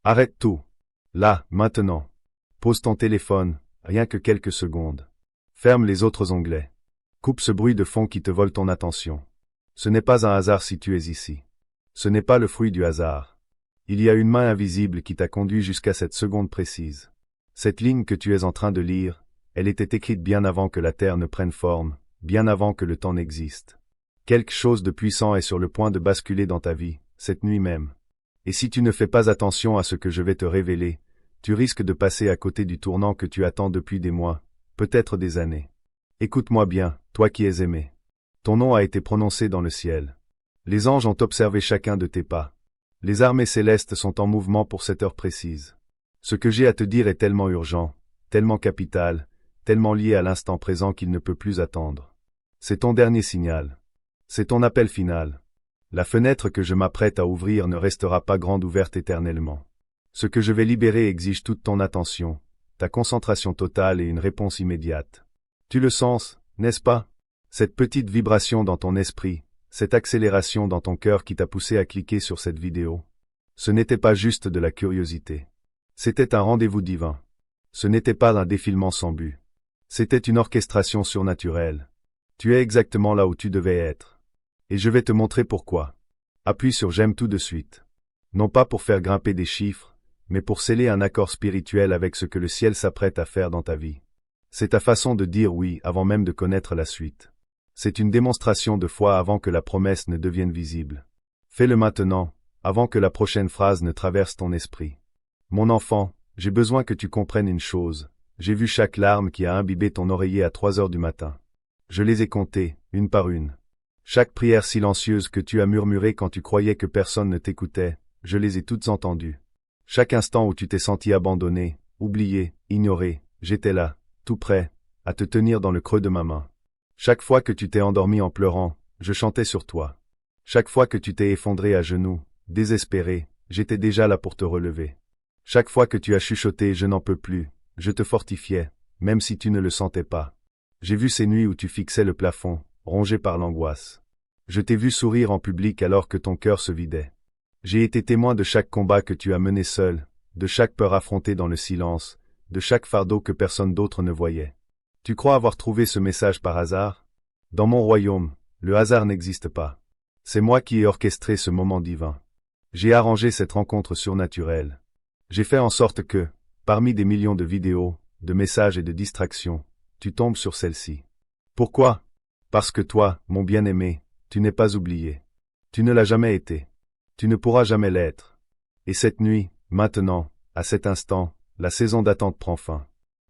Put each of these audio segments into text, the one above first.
Arrête tout. Là, maintenant. Pose ton téléphone, rien que quelques secondes. Ferme les autres onglets. Coupe ce bruit de fond qui te vole ton attention. Ce n'est pas un hasard si tu es ici. Ce n'est pas le fruit du hasard. Il y a une main invisible qui t'a conduit jusqu'à cette seconde précise. Cette ligne que tu es en train de lire, elle était écrite bien avant que la Terre ne prenne forme, bien avant que le temps n'existe. Quelque chose de puissant est sur le point de basculer dans ta vie, cette nuit même. Et si tu ne fais pas attention à ce que je vais te révéler, tu risques de passer à côté du tournant que tu attends depuis des mois, peut-être des années. Écoute-moi bien, toi qui es aimé. Ton nom a été prononcé dans le ciel. Les anges ont observé chacun de tes pas. Les armées célestes sont en mouvement pour cette heure précise. Ce que j'ai à te dire est tellement urgent, tellement capital, tellement lié à l'instant présent qu'il ne peut plus attendre. C'est ton dernier signal. C'est ton appel final. La fenêtre que je m'apprête à ouvrir ne restera pas grande ouverte éternellement. Ce que je vais libérer exige toute ton attention, ta concentration totale et une réponse immédiate. Tu le sens, n'est-ce pas? Cette petite vibration dans ton esprit, cette accélération dans ton cœur qui t'a poussé à cliquer sur cette vidéo. Ce n'était pas juste de la curiosité. C'était un rendez-vous divin. Ce n'était pas un défilement sans but. C'était une orchestration surnaturelle. Tu es exactement là où tu devais être. Et je vais te montrer pourquoi. Appuie sur j'aime tout de suite. Non pas pour faire grimper des chiffres, mais pour sceller un accord spirituel avec ce que le ciel s'apprête à faire dans ta vie. C'est ta façon de dire oui avant même de connaître la suite. C'est une démonstration de foi avant que la promesse ne devienne visible. Fais-le maintenant, avant que la prochaine phrase ne traverse ton esprit. Mon enfant, j'ai besoin que tu comprennes une chose. J'ai vu chaque larme qui a imbibé ton oreiller à 3 heures du matin. Je les ai comptées, une par une. Chaque prière silencieuse que tu as murmurée quand tu croyais que personne ne t'écoutait, je les ai toutes entendues. Chaque instant où tu t'es senti abandonné, oublié, ignoré, j'étais là, tout prêt, à te tenir dans le creux de ma main. Chaque fois que tu t'es endormi en pleurant, je chantais sur toi. Chaque fois que tu t'es effondré à genoux, désespéré, j'étais déjà là pour te relever. Chaque fois que tu as chuchoté « je n'en peux plus », je te fortifiais, même si tu ne le sentais pas. J'ai vu ces nuits où tu fixais le plafond, rongé par l'angoisse. Je t'ai vu sourire en public alors que ton cœur se vidait. J'ai été témoin de chaque combat que tu as mené seul, de chaque peur affrontée dans le silence, de chaque fardeau que personne d'autre ne voyait. Tu crois avoir trouvé ce message par hasard? Dans mon royaume, le hasard n'existe pas. C'est moi qui ai orchestré ce moment divin. J'ai arrangé cette rencontre surnaturelle. J'ai fait en sorte que, parmi des millions de vidéos, de messages et de distractions, tu tombes sur celle-ci. Pourquoi? Parce que toi, mon bien-aimé, tu n'es pas oublié. Tu ne l'as jamais été. Tu ne pourras jamais l'être. Et cette nuit, maintenant, à cet instant, la saison d'attente prend fin.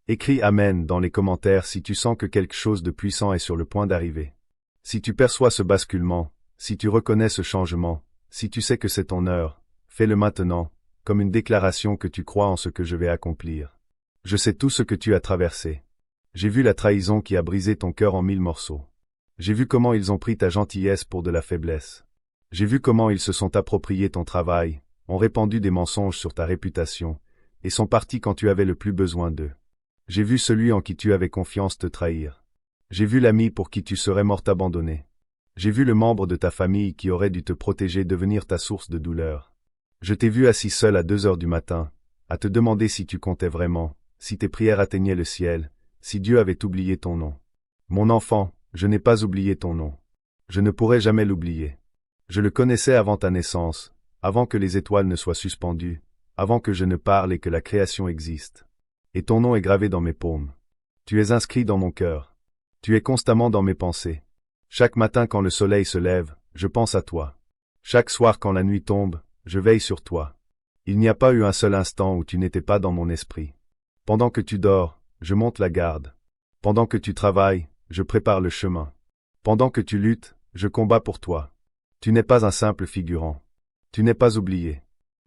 Écris Amen dans les commentaires si tu sens que quelque chose de puissant est sur le point d'arriver. Si tu perçois ce basculement, si tu reconnais ce changement, si tu sais que c'est ton heure, fais-le maintenant, comme une déclaration que tu crois en ce que je vais accomplir. Je sais tout ce que tu as traversé. J'ai vu la trahison qui a brisé ton cœur en 1000 morceaux. J'ai vu comment ils ont pris ta gentillesse pour de la faiblesse. J'ai vu comment ils se sont appropriés ton travail, ont répandu des mensonges sur ta réputation, et sont partis quand tu avais le plus besoin d'eux. J'ai vu celui en qui tu avais confiance te trahir. J'ai vu l'ami pour qui tu serais morte abandonné. J'ai vu le membre de ta famille qui aurait dû te protéger devenir ta source de douleur. Je t'ai vu assis seul à 2 heures du matin, à te demander si tu comptais vraiment, si tes prières atteignaient le ciel, si Dieu avait oublié ton nom. Mon enfant, je n'ai pas oublié ton nom. Je ne pourrai jamais l'oublier. Je le connaissais avant ta naissance, avant que les étoiles ne soient suspendues, avant que je ne parle et que la création existe. Et ton nom est gravé dans mes paumes. Tu es inscrit dans mon cœur. Tu es constamment dans mes pensées. Chaque matin quand le soleil se lève, je pense à toi. Chaque soir quand la nuit tombe, je veille sur toi. Il n'y a pas eu un seul instant où tu n'étais pas dans mon esprit. Pendant que tu dors, je monte la garde. Pendant que tu travailles, je prépare le chemin. Pendant que tu luttes, je combats pour toi. Tu n'es pas un simple figurant. Tu n'es pas oublié.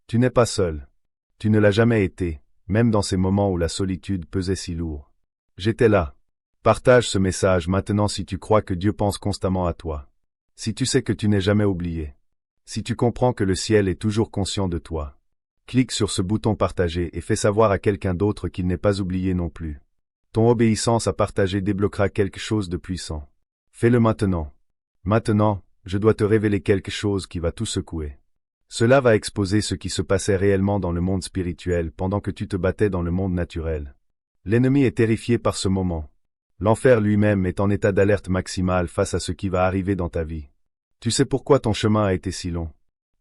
Tu n'es pas seul. Tu ne l'as jamais été, même dans ces moments où la solitude pesait si lourd. J'étais là. Partage ce message maintenant si tu crois que Dieu pense constamment à toi. Si tu sais que tu n'es jamais oublié. Si tu comprends que le ciel est toujours conscient de toi. Clique sur ce bouton partager et fais savoir à quelqu'un d'autre qu'il n'est pas oublié non plus. Ton obéissance à partager débloquera quelque chose de puissant. Fais-le maintenant. Maintenant, je dois te révéler quelque chose qui va tout secouer. Cela va exposer ce qui se passait réellement dans le monde spirituel pendant que tu te battais dans le monde naturel. L'ennemi est terrifié par ce moment. L'enfer lui-même est en état d'alerte maximale face à ce qui va arriver dans ta vie. Tu sais pourquoi ton chemin a été si long?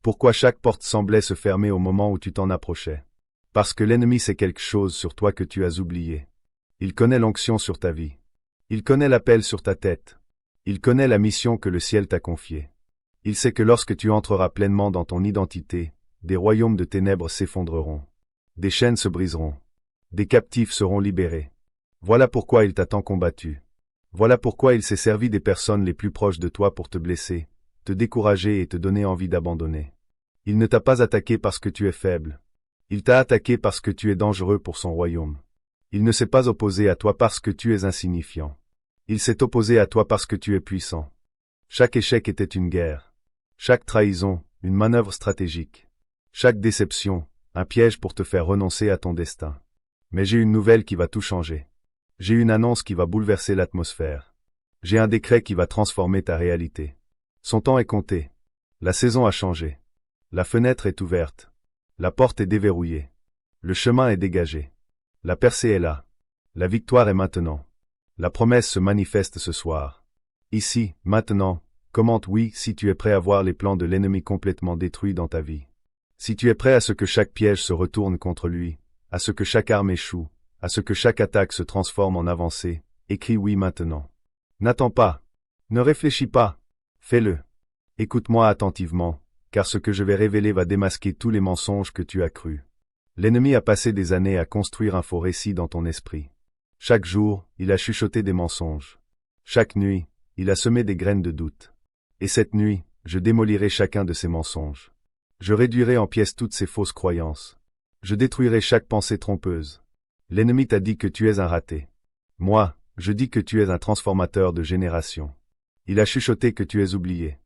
Pourquoi chaque porte semblait se fermer au moment où tu t'en approchais? Parce que l'ennemi sait quelque chose sur toi que tu as oublié. Il connaît l'onction sur ta vie. Il connaît l'appel sur ta tête. Il connaît la mission que le ciel t'a confiée. Il sait que lorsque tu entreras pleinement dans ton identité, des royaumes de ténèbres s'effondreront. Des chaînes se briseront. Des captifs seront libérés. Voilà pourquoi il t'a tant combattu. Voilà pourquoi il s'est servi des personnes les plus proches de toi pour te blesser, te décourager et te donner envie d'abandonner. Il ne t'a pas attaqué parce que tu es faible. Il t'a attaqué parce que tu es dangereux pour son royaume. Il ne s'est pas opposé à toi parce que tu es insignifiant. Il s'est opposé à toi parce que tu es puissant. Chaque échec était une guerre. Chaque trahison, une manœuvre stratégique. Chaque déception, un piège pour te faire renoncer à ton destin. Mais j'ai une nouvelle qui va tout changer. J'ai une annonce qui va bouleverser l'atmosphère. J'ai un décret qui va transformer ta réalité. Son temps est compté. La saison a changé. La fenêtre est ouverte. La porte est déverrouillée. Le chemin est dégagé. La percée est là. La victoire est maintenant. La promesse se manifeste ce soir. Ici, maintenant, commente oui si tu es prêt à voir les plans de l'ennemi complètement détruits dans ta vie. Si tu es prêt à ce que chaque piège se retourne contre lui, à ce que chaque arme échoue, à ce que chaque attaque se transforme en avancée, écris oui maintenant. N'attends pas. Ne réfléchis pas. Fais-le. Écoute-moi attentivement, car ce que je vais révéler va démasquer tous les mensonges que tu as crus. L'ennemi a passé des années à construire un faux récit dans ton esprit. Chaque jour, il a chuchoté des mensonges. Chaque nuit, il a semé des graines de doute. Et cette nuit, je démolirai chacun de ces mensonges. Je réduirai en pièces toutes ces fausses croyances. Je détruirai chaque pensée trompeuse. L'ennemi t'a dit que tu es un raté. Moi, je dis que tu es un transformateur de génération. Il a chuchoté que tu es oublié.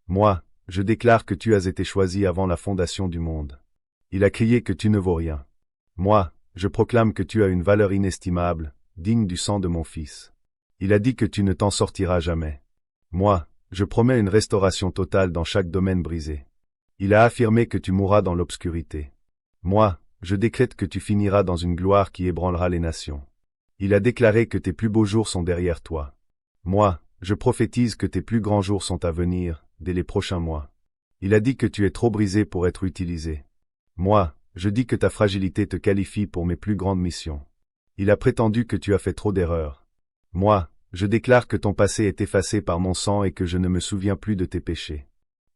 Moi, je déclare que tu as été choisi avant la fondation du monde. Il a crié que tu ne vaux rien. Moi, je proclame que tu as une valeur inestimable, digne du sang de mon Fils. Il a dit que tu ne t'en sortiras jamais. Moi, je promets une restauration totale dans chaque domaine brisé. Il a affirmé que tu mourras dans l'obscurité. Moi, je décrète que tu finiras dans une gloire qui ébranlera les nations. Il a déclaré que tes plus beaux jours sont derrière toi. Moi, je prophétise que tes plus grands jours sont à venir, dès les prochains mois. Il a dit que tu es trop brisé pour être utilisé. Moi, je dis que ta fragilité te qualifie pour mes plus grandes missions. Il a prétendu que tu as fait trop d'erreurs. Moi, je déclare que ton passé est effacé par mon sang et que je ne me souviens plus de tes péchés.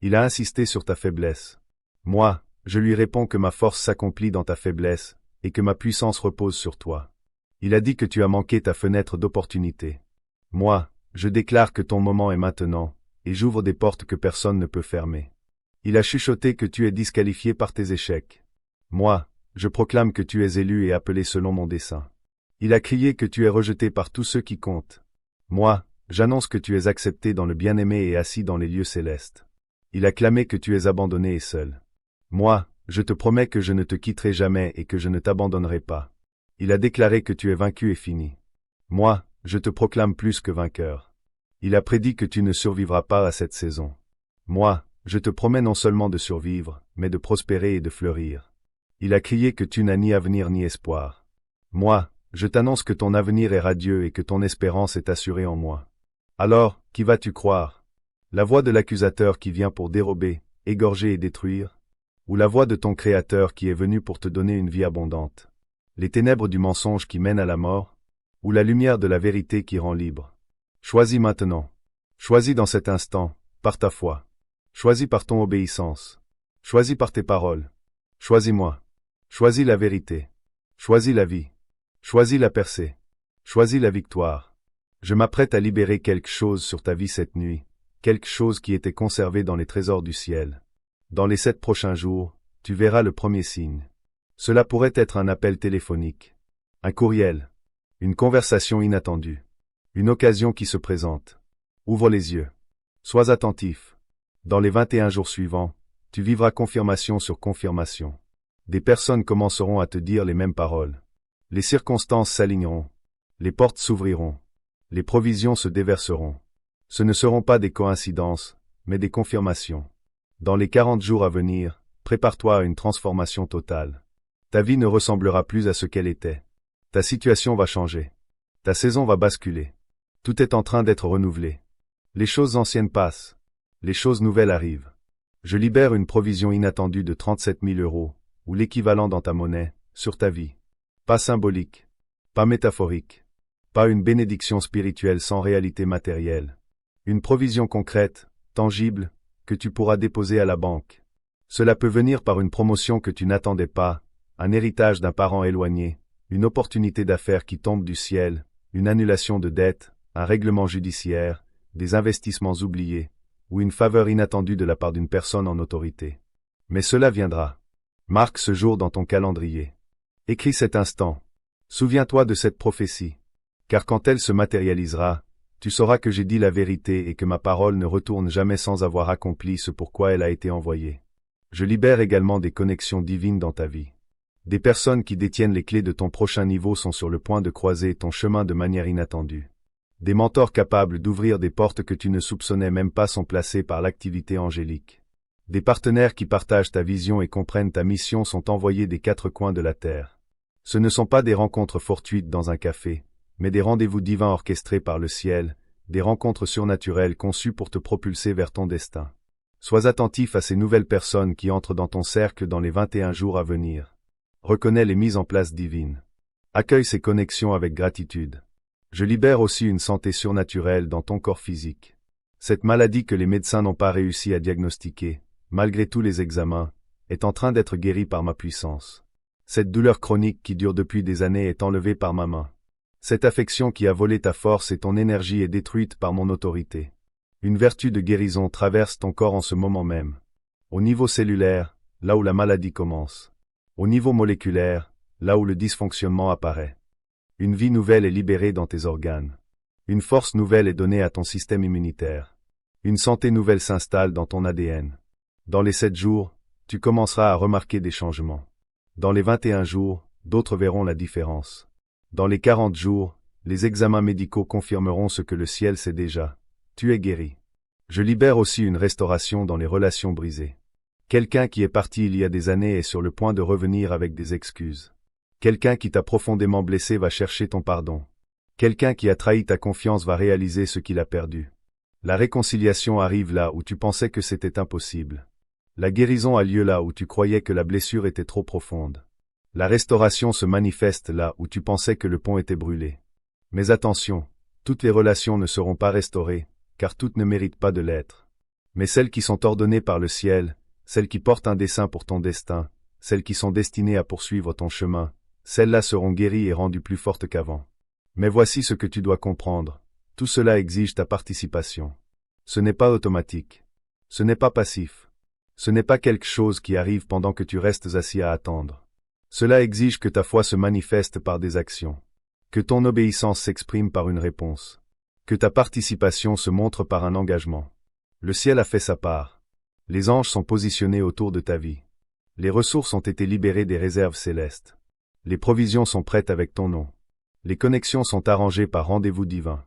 Il a insisté sur ta faiblesse. Moi, je lui réponds que ma force s'accomplit dans ta faiblesse, et que ma puissance repose sur toi. Il a dit que tu as manqué ta fenêtre d'opportunité. Moi, je déclare que ton moment est maintenant, et j'ouvre des portes que personne ne peut fermer. Il a chuchoté que tu es disqualifié par tes échecs. Moi, je proclame que tu es élu et appelé selon mon dessein. Il a crié que tu es rejeté par tous ceux qui comptent. Moi, j'annonce que tu es accepté dans le bien-aimé et assis dans les lieux célestes. Il a clamé que tu es abandonné et seul. Moi, je te promets que je ne te quitterai jamais et que je ne t'abandonnerai pas. Il a déclaré que tu es vaincu et fini. Moi, je te proclame plus que vainqueur. Il a prédit que tu ne survivras pas à cette saison. Moi, je te promets non seulement de survivre, mais de prospérer et de fleurir. Il a crié que tu n'as ni avenir ni espoir. Moi, je t'annonce que ton avenir est radieux et que ton espérance est assurée en moi. Alors, qui vas-tu croire? La voix de l'accusateur qui vient pour dérober, égorger et détruire? Ou la voix de ton Créateur qui est venu pour te donner une vie abondante? Les ténèbres du mensonge qui mènent à la mort? Ou la lumière de la vérité qui rend libre? Choisis maintenant. Choisis dans cet instant, par ta foi. Choisis par ton obéissance. Choisis par tes paroles. Choisis-moi. Choisis la vérité. Choisis la vie. Choisis la percée. Choisis la victoire. Je m'apprête à libérer quelque chose sur ta vie cette nuit, quelque chose qui était conservé dans les trésors du ciel. Dans les 7 prochains jours, tu verras le premier signe. Cela pourrait être un appel téléphonique, un courriel, une conversation inattendue, une occasion qui se présente. Ouvre les yeux. Sois attentif. Dans les 21 jours suivants, tu vivras confirmation sur confirmation. Des personnes commenceront à te dire les mêmes paroles. Les circonstances s'aligneront. Les portes s'ouvriront. Les provisions se déverseront. Ce ne seront pas des coïncidences, mais des confirmations. Dans les 40 jours à venir, prépare-toi à une transformation totale. Ta vie ne ressemblera plus à ce qu'elle était. Ta situation va changer. Ta saison va basculer. Tout est en train d'être renouvelé. Les choses anciennes passent. Les choses nouvelles arrivent. Je libère une provision inattendue de 37 000 €, ou l'équivalent dans ta monnaie, sur ta vie. Pas symbolique. Pas métaphorique. Pas une bénédiction spirituelle sans réalité matérielle. Une provision concrète, tangible, que tu pourras déposer à la banque. Cela peut venir par une promotion que tu n'attendais pas, un héritage d'un parent éloigné, une opportunité d'affaires qui tombe du ciel, une annulation de dette, un règlement judiciaire, des investissements oubliés, ou une faveur inattendue de la part d'une personne en autorité. Mais cela viendra. Marque ce jour dans ton calendrier. Écris cet instant. Souviens-toi de cette prophétie. Car quand elle se matérialisera, tu sauras que j'ai dit la vérité et que ma parole ne retourne jamais sans avoir accompli ce pourquoi elle a été envoyée. Je libère également des connexions divines dans ta vie. Des personnes qui détiennent les clés de ton prochain niveau sont sur le point de croiser ton chemin de manière inattendue. Des mentors capables d'ouvrir des portes que tu ne soupçonnais même pas sont placés par l'activité angélique. Des partenaires qui partagent ta vision et comprennent ta mission sont envoyés des quatre coins de la terre. Ce ne sont pas des rencontres fortuites dans un café, mais des rendez-vous divins orchestrés par le ciel, des rencontres surnaturelles conçues pour te propulser vers ton destin. Sois attentif à ces nouvelles personnes qui entrent dans ton cercle dans les 21 jours à venir. Reconnais les mises en place divines. Accueille ces connexions avec gratitude. Je libère aussi une santé surnaturelle dans ton corps physique. Cette maladie que les médecins n'ont pas réussi à diagnostiquer, malgré tous les examens, est en train d'être guérie par ma puissance. Cette douleur chronique qui dure depuis des années est enlevée par ma main. Cette affection qui a volé ta force et ton énergie est détruite par mon autorité. Une vertu de guérison traverse ton corps en ce moment même. Au niveau cellulaire, là où la maladie commence. Au niveau moléculaire, là où le dysfonctionnement apparaît. Une vie nouvelle est libérée dans tes organes. Une force nouvelle est donnée à ton système immunitaire. Une santé nouvelle s'installe dans ton ADN. Dans les 7 jours, tu commenceras à remarquer des changements. Dans les 21 jours, d'autres verront la différence. Dans les 40 jours, les examens médicaux confirmeront ce que le ciel sait déjà. Tu es guéri. Je libère aussi une restauration dans les relations brisées. Quelqu'un qui est parti il y a des années est sur le point de revenir avec des excuses. Quelqu'un qui t'a profondément blessé va chercher ton pardon. Quelqu'un qui a trahi ta confiance va réaliser ce qu'il a perdu. La réconciliation arrive là où tu pensais que c'était impossible. La guérison a lieu là où tu croyais que la blessure était trop profonde. La restauration se manifeste là où tu pensais que le pont était brûlé. Mais attention, toutes les relations ne seront pas restaurées, car toutes ne méritent pas de l'être. Mais celles qui sont ordonnées par le ciel, celles qui portent un dessein pour ton destin, celles qui sont destinées à poursuivre ton chemin, celles-là seront guéries et rendues plus fortes qu'avant. Mais voici ce que tu dois comprendre. Tout cela exige ta participation. Ce n'est pas automatique. Ce n'est pas passif. Ce n'est pas quelque chose qui arrive pendant que tu restes assis à attendre. Cela exige que ta foi se manifeste par des actions. Que ton obéissance s'exprime par une réponse. Que ta participation se montre par un engagement. Le ciel a fait sa part. Les anges sont positionnés autour de ta vie. Les ressources ont été libérées des réserves célestes. Les provisions sont prêtes avec ton nom. Les connexions sont arrangées par rendez-vous divin.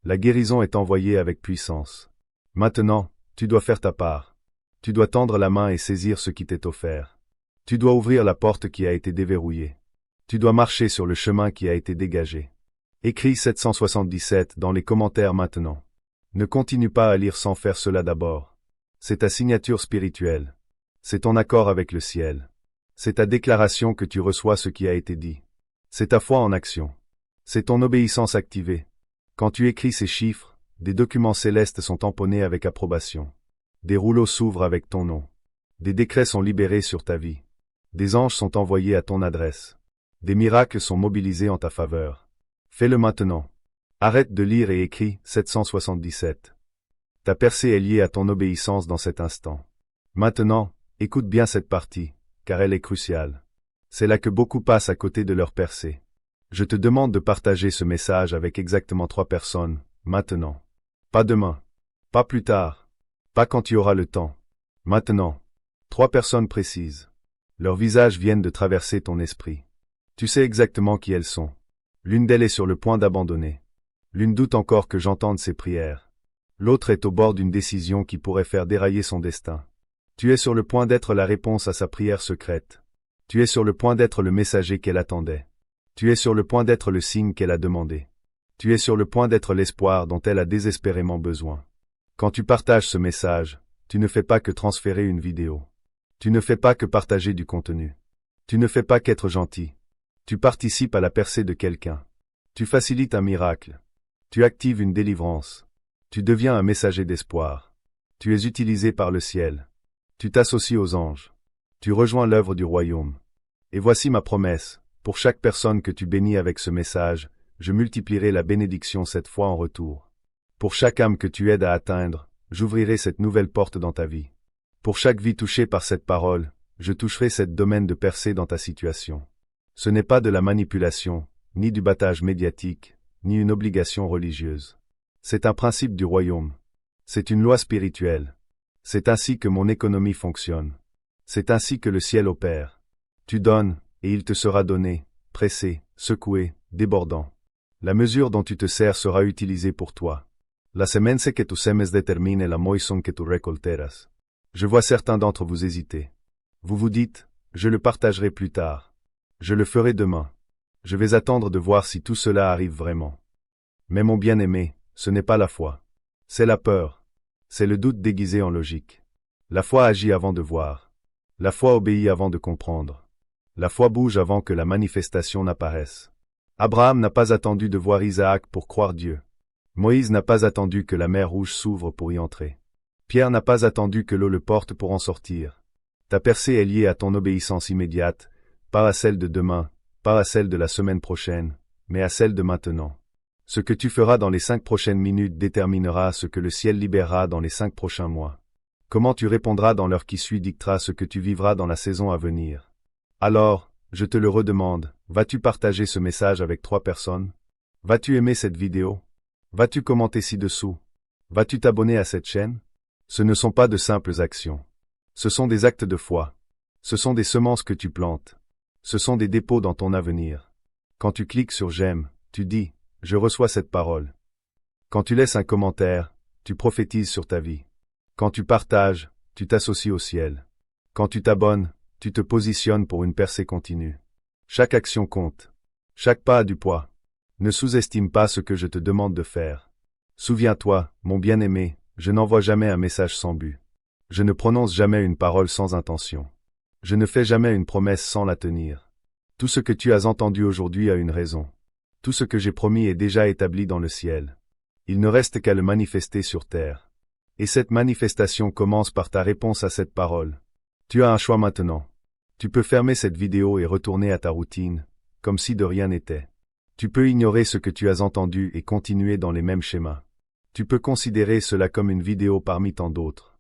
La guérison est envoyée avec puissance. Maintenant, tu dois faire ta part. Tu dois tendre la main et saisir ce qui t'est offert. Tu dois ouvrir la porte qui a été déverrouillée. Tu dois marcher sur le chemin qui a été dégagé. Écris 777 dans les commentaires maintenant. Ne continue pas à lire sans faire cela d'abord. C'est ta signature spirituelle. C'est ton accord avec le ciel. C'est ta déclaration que tu reçois ce qui a été dit. C'est ta foi en action. C'est ton obéissance activée. Quand tu écris ces chiffres, des documents célestes sont tamponnés avec approbation. Des rouleaux s'ouvrent avec ton nom. Des décrets sont libérés sur ta vie. Des anges sont envoyés à ton adresse. Des miracles sont mobilisés en ta faveur. Fais-le maintenant. Arrête de lire et écris 777. Ta percée est liée à ton obéissance dans cet instant. Maintenant, écoute bien cette partie, car elle est cruciale. C'est là que beaucoup passent à côté de leur percée. Je te demande de partager ce message avec exactement 3 personnes, maintenant. Pas demain. Pas plus tard. Pas quand tu auras le temps. Maintenant. 3 personnes précises. Leurs visages viennent de traverser ton esprit. Tu sais exactement qui elles sont. L'une d'elles est sur le point d'abandonner. L'une doute encore que j'entende ses prières. L'autre est au bord d'une décision qui pourrait faire dérailler son destin. Tu es sur le point d'être la réponse à sa prière secrète. Tu es sur le point d'être le messager qu'elle attendait. Tu es sur le point d'être le signe qu'elle a demandé. Tu es sur le point d'être l'espoir dont elle a désespérément besoin. Quand tu partages ce message, tu ne fais pas que transférer une vidéo. Tu ne fais pas que partager du contenu. Tu ne fais pas qu'être gentil. Tu participes à la percée de quelqu'un. Tu facilites un miracle. Tu actives une délivrance. Tu deviens un messager d'espoir. Tu es utilisé par le ciel. Tu t'associes aux anges. Tu rejoins l'œuvre du royaume. Et voici ma promesse, pour chaque personne que tu bénis avec ce message, je multiplierai la bénédiction 7 fois en retour. Pour chaque âme que tu aides à atteindre, j'ouvrirai cette nouvelle porte dans ta vie. Pour chaque vie touchée par cette parole, je toucherai cette domaine de percée dans ta situation. Ce n'est pas de la manipulation, ni du battage médiatique, ni une obligation religieuse. C'est un principe du royaume. C'est une loi spirituelle. C'est ainsi que mon économie fonctionne. C'est ainsi que le ciel opère. Tu donnes, et il te sera donné, pressé, secoué, débordant. La mesure dont tu te sers sera utilisée pour toi. La semense que tu semes détermine la moisson que tu récolteras. Je vois certains d'entre vous hésiter. Vous vous dites, je le partagerai plus tard. Je le ferai demain. Je vais attendre de voir si tout cela arrive vraiment. Mais mon bien-aimé, ce n'est pas la foi. C'est la peur. C'est le doute déguisé en logique. La foi agit avant de voir. La foi obéit avant de comprendre. La foi bouge avant que la manifestation n'apparaisse. Abraham n'a pas attendu de voir Isaac pour croire Dieu. Moïse n'a pas attendu que la mer Rouge s'ouvre pour y entrer. Pierre n'a pas attendu que l'eau le porte pour en sortir. Ta percée est liée à ton obéissance immédiate, pas à celle de demain, pas à celle de la semaine prochaine, mais à celle de maintenant. Ce que tu feras dans les 5 prochaines minutes déterminera ce que le ciel libérera dans les 5 prochains mois. Comment tu répondras dans l'heure qui suit dictera ce que tu vivras dans la saison à venir. Alors, je te le redemande, vas-tu partager ce message avec 3 personnes? Vas-tu aimer cette vidéo? Vas-tu commenter ci-dessous? Vas-tu t'abonner à cette chaîne? Ce ne sont pas de simples actions. Ce sont des actes de foi. Ce sont des semences que tu plantes. Ce sont des dépôts dans ton avenir. Quand tu cliques sur j'aime, tu dis, je reçois cette parole. Quand tu laisses un commentaire, tu prophétises sur ta vie. Quand tu partages, tu t'associes au ciel. Quand tu t'abonnes, tu te positionnes pour une percée continue. Chaque action compte. Chaque pas a du poids. Ne sous-estime pas ce que je te demande de faire. Souviens-toi, mon bien-aimé, je n'envoie jamais un message sans but. Je ne prononce jamais une parole sans intention. Je ne fais jamais une promesse sans la tenir. Tout ce que tu as entendu aujourd'hui a une raison. Tout ce que j'ai promis est déjà établi dans le ciel. Il ne reste qu'à le manifester sur terre. Et cette manifestation commence par ta réponse à cette parole. Tu as un choix maintenant. Tu peux fermer cette vidéo et retourner à ta routine, comme si de rien n'était. Tu peux ignorer ce que tu as entendu et continuer dans les mêmes schémas. Tu peux considérer cela comme une vidéo parmi tant d'autres.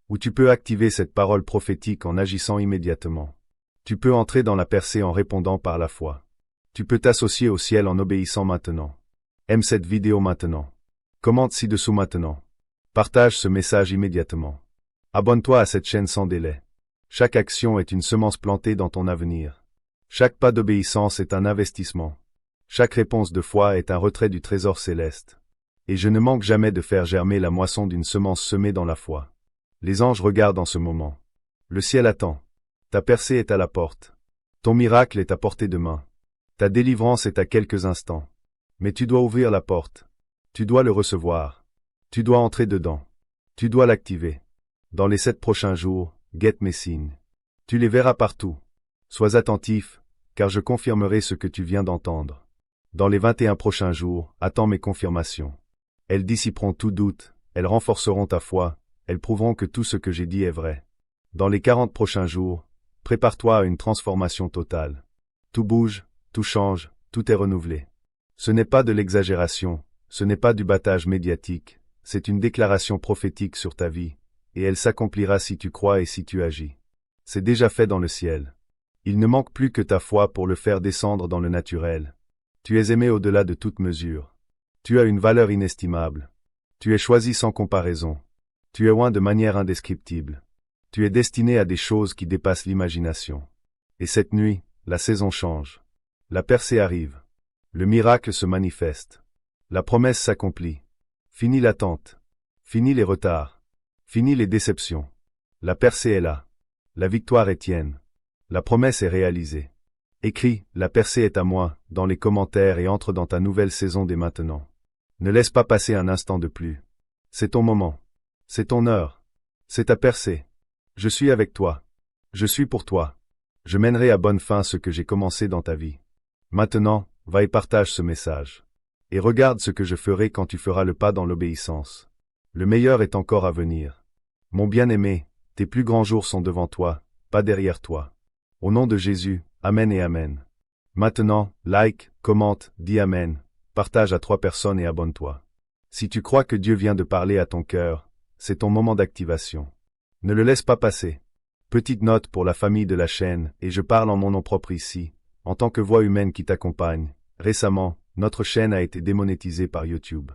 Ou tu peux activer cette parole prophétique en agissant immédiatement. Tu peux entrer dans la percée en répondant par la foi. Tu peux t'associer au ciel en obéissant maintenant. Aime cette vidéo maintenant. Commente ci-dessous maintenant. Partage ce message immédiatement. Abonne-toi à cette chaîne sans délai. Chaque action est une semence plantée dans ton avenir. Chaque pas d'obéissance est un investissement. Chaque réponse de foi est un retrait du trésor céleste. Et je ne manque jamais de faire germer la moisson d'une semence semée dans la foi. Les anges regardent en ce moment. Le ciel attend. Ta percée est à la porte. Ton miracle est à portée de main. Ta délivrance est à quelques instants. Mais tu dois ouvrir la porte. Tu dois le recevoir. Tu dois entrer dedans. Tu dois l'activer. Dans les 7 prochains jours, guette mes signes. Tu les verras partout. Sois attentif, car je confirmerai ce que tu viens d'entendre. Dans les 21 prochains jours, attends mes confirmations. Elles dissiperont tout doute, elles renforceront ta foi, elles prouveront que tout ce que j'ai dit est vrai. Dans les 40 prochains jours, prépare-toi à une transformation totale. Tout bouge, tout change, tout est renouvelé. Ce n'est pas de l'exagération, ce n'est pas du battage médiatique, c'est une déclaration prophétique sur ta vie, et elle s'accomplira si tu crois et si tu agis. C'est déjà fait dans le ciel. Il ne manque plus que ta foi pour le faire descendre dans le naturel. Tu es aimé au-delà de toute mesure. Tu as une valeur inestimable. Tu es choisi sans comparaison. Tu es oint de manière indescriptible. Tu es destiné à des choses qui dépassent l'imagination. Et cette nuit, la saison change. La percée arrive. Le miracle se manifeste. La promesse s'accomplit. Fini l'attente. Fini les retards. Fini les déceptions. La percée est là. La victoire est tienne. La promesse est réalisée. Écris, la percée est à moi, dans les commentaires et entre dans ta nouvelle saison dès maintenant. Ne laisse pas passer un instant de plus. C'est ton moment. C'est ton heure. C'est ta percée. Je suis avec toi. Je suis pour toi. Je mènerai à bonne fin ce que j'ai commencé dans ta vie. Maintenant, va et partage ce message. Et regarde ce que je ferai quand tu feras le pas dans l'obéissance. Le meilleur est encore à venir. Mon bien-aimé, tes plus grands jours sont devant toi, pas derrière toi. Au nom de Jésus, Amen et Amen. Maintenant, like, commente, dis Amen, partage à 3 personnes et abonne-toi. Si tu crois que Dieu vient de parler à ton cœur, c'est ton moment d'activation. Ne le laisse pas passer. Petite note pour la famille de la chaîne, et je parle en mon nom propre ici, en tant que voix humaine qui t'accompagne. Récemment, notre chaîne a été démonétisée par YouTube.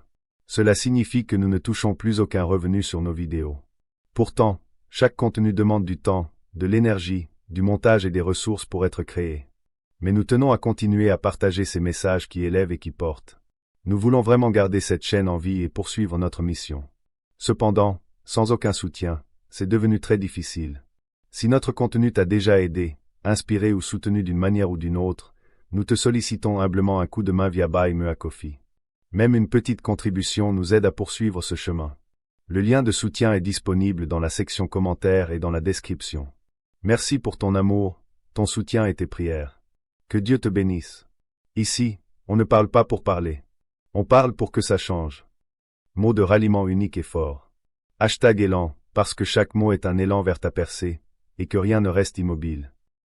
Cela signifie que nous ne touchons plus aucun revenu sur nos vidéos. Pourtant, chaque contenu demande du temps, de l'énergie, du montage et des ressources pour être créé. Mais nous tenons à continuer à partager ces messages qui élèvent et qui portent. Nous voulons vraiment garder cette chaîne en vie et poursuivre notre mission. Cependant, sans aucun soutien, c'est devenu très difficile. Si notre contenu t'a déjà aidé, inspiré ou soutenu d'une manière ou d'une autre, nous te sollicitons humblement un coup de main via Buy Me a Coffee. Même une petite contribution nous aide à poursuivre ce chemin. Le lien de soutien est disponible dans la section commentaires et dans la description. Merci pour ton amour, ton soutien et tes prières. Que Dieu te bénisse. Ici, on ne parle pas pour parler. On parle pour que ça change. Mot de ralliement unique et fort. #élan, parce que chaque mot est un élan vers ta percée, et que rien ne reste immobile.